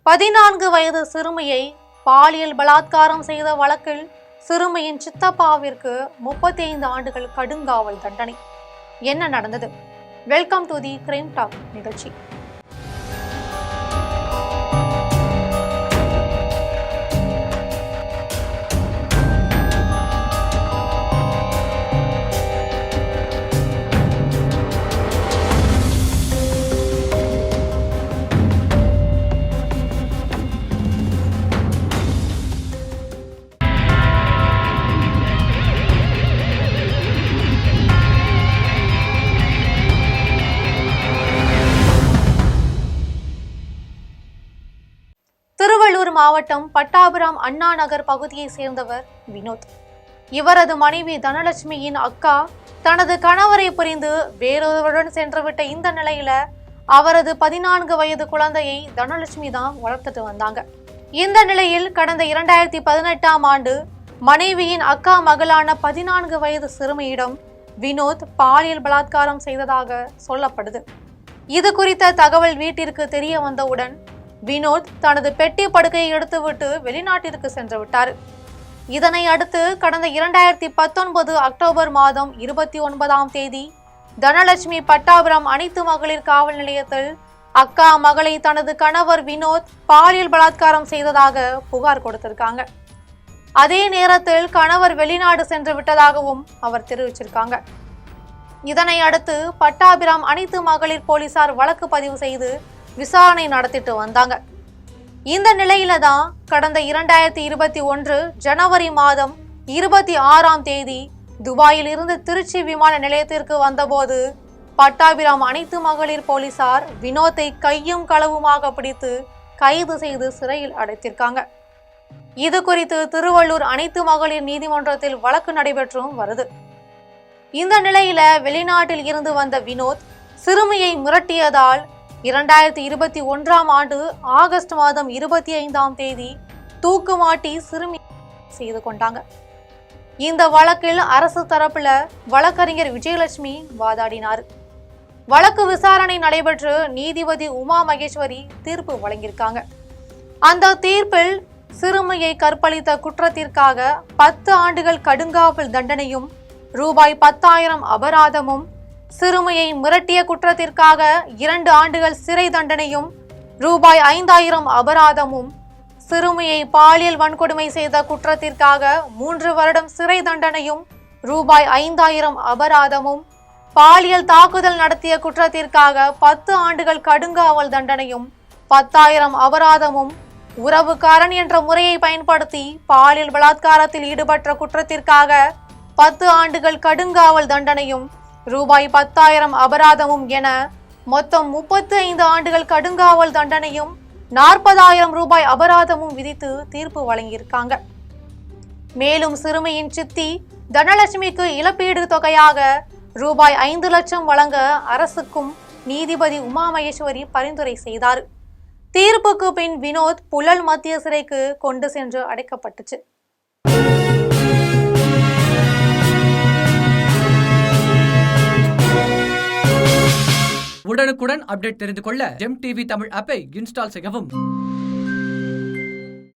14 வயது சிறுமியை பாலியல் பலாத்காரம் செய்த வழக்கில் சிறுமியின் சித்தப்பாவிற்கு 35 ஆண்டுகள் கடுங்காவல் தண்டனை. என்ன நடந்தது? Welcome to the crime talk நிகழ்ச்சி. திருவள்ளூர் மாவட்டம் பட்டாபுரம் அண்ணா நகர் பகுதியை சேர்ந்தவர் வினோத். இவரது மனைவி தனலட்சுமியின் அக்கா தனது கணவரை புரிந்து வேறொருவருடன் சென்றுவிட்ட இந்த நிலையில அவரது 14 வயது குழந்தையை தனலட்சுமி தான் வளர்த்துட்டு வந்தாங்க. இந்த நிலையில் கடந்த 2018ஆம் ஆண்டு மனைவியின் அக்கா மகளான 14 வயது சிறுமியிடம் வினோத் பாலியல் பலாத்காரம் செய்ததாக சொல்லப்படுது. இது குறித்த தகவல் வீட்டிற்கு தெரிய வந்தவுடன் வினோத் தனது பெட்டி படுக்கையை எடுத்துவிட்டு வெளிநாட்டிற்கு சென்று விட்டார். இதனை அடுத்து கடந்த 2019 அக்டோபர் மாதம் 29ஆம் தேதி தனலட்சுமி பட்டாபுரம் அனைத்து மகளிர் காவல் நிலையத்தில் அக்கா மகளை தனது கணவர் வினோத் பாலியல் பலாத்காரம் செய்ததாக புகார் கொடுத்திருக்காங்க. அதே நேரத்தில் கணவர் வெளிநாடு சென்று விட்டதாகவும் அவர் தெரிவிச்சிருக்காங்க. இதனை அடுத்து பட்டாபுரம் அனைத்து மகளிர் போலீசார் வழக்கு பதிவு செய்து விசாரணை நடத்திட்டு வந்தாங்க. இந்த நிலையில தான் கடந்த 2021 ஜனவரி மாதம் 26ஆம் தேதி துபாயில் இருந்து திருச்சி விமான நிலையத்திற்கு வந்தபோது பட்டாபிராம் அனைத்து மகளிர் போலீசார் வினோத்தை கையும் களவுமாக பிடித்து கைது செய்து சிறையில் அடைத்திருக்காங்க. இது குறித்து திருவள்ளூர் அனைத்து மகளிர் நீதிமன்றத்தில் வழக்கு நடைபெற்றும் வருது. இந்த நிலையில வெளிநாட்டில் இருந்து வந்த வினோத் சிறுமியை மிரட்டியதால் 2021ஆம் ஆண்டு ஆகஸ்ட் மாதம் 25ஆம் தேதி தூக்கு மாட்டி சிறுமி செய்து கொண்டாங்க. இந்த வழக்கில் அரசு தரப்புல வழக்கறிஞர் விஜயலட்சுமி வாதாடினார். வழக்கு விசாரணை நடைபெற்று நீதிபதி உமா மகேஸ்வரி தீர்ப்பு வழங்கியிருக்காங்க. அந்த தீர்ப்பில் சிறுமியை கற்பழித்த குற்றத்திற்காக 10 ஆண்டுகள் கடுங்காவல் தண்டனையும் ரூபாய் 10,000 அபராதமும், சிறுமியை மிரட்டிய குற்றத்திற்காக 2 ஆண்டுகள் சிறை தண்டனையும் ரூபாய் 5,000 அபராதமும், சிறுமியை பாலியல் வன்கொடுமை செய்த குற்றத்திற்காக 3 வருடம் சிறை தண்டனையும் ரூபாய் 5,000 அபராதமும், பாலியல் தாக்குதல் நடத்திய குற்றத்திற்காக 10 ஆண்டுகள் கடுங்காவல் தண்டனையும் 10,000 அபராதமும், உறவுக்காரன் என்ற முறையை பயன்படுத்தி பாலியல் பலாத்காரத்தில் ஈடுபட்ட குற்றத்திற்காக 10 ஆண்டுகள் கடுங்காவல் தண்டனையும் ரூபாய் 10,000 அபராதமும் என மொத்தம் 35 ஆண்டுகள் கடுங்காவல் தண்டனையும் 40,000 ரூபாய் அபராதமும் விதித்து தீர்ப்பு வழங்கியிருக்காங்க. மேலும் சிறுமியின் சித்தி தனலட்சுமிக்கு இழப்பீடு தொகையாக ரூபாய் 5 லட்சம் வழங்க அரசுக்கும் நீதிபதி உமா மகேஸ்வரி பரிந்துரை செய்தார். தீர்ப்புக்கு பின் வினோத் புழல் மத்திய சிறைக்கு கொண்டு சென்று அடைக்கப்பட்டுச்சு. உடனுக்குடன் அப்டேட் தெரிந்து கொள்ள ஜெம் டிவி தமிழ் ஆப்பை இன்ஸ்டால் செய்யவும்.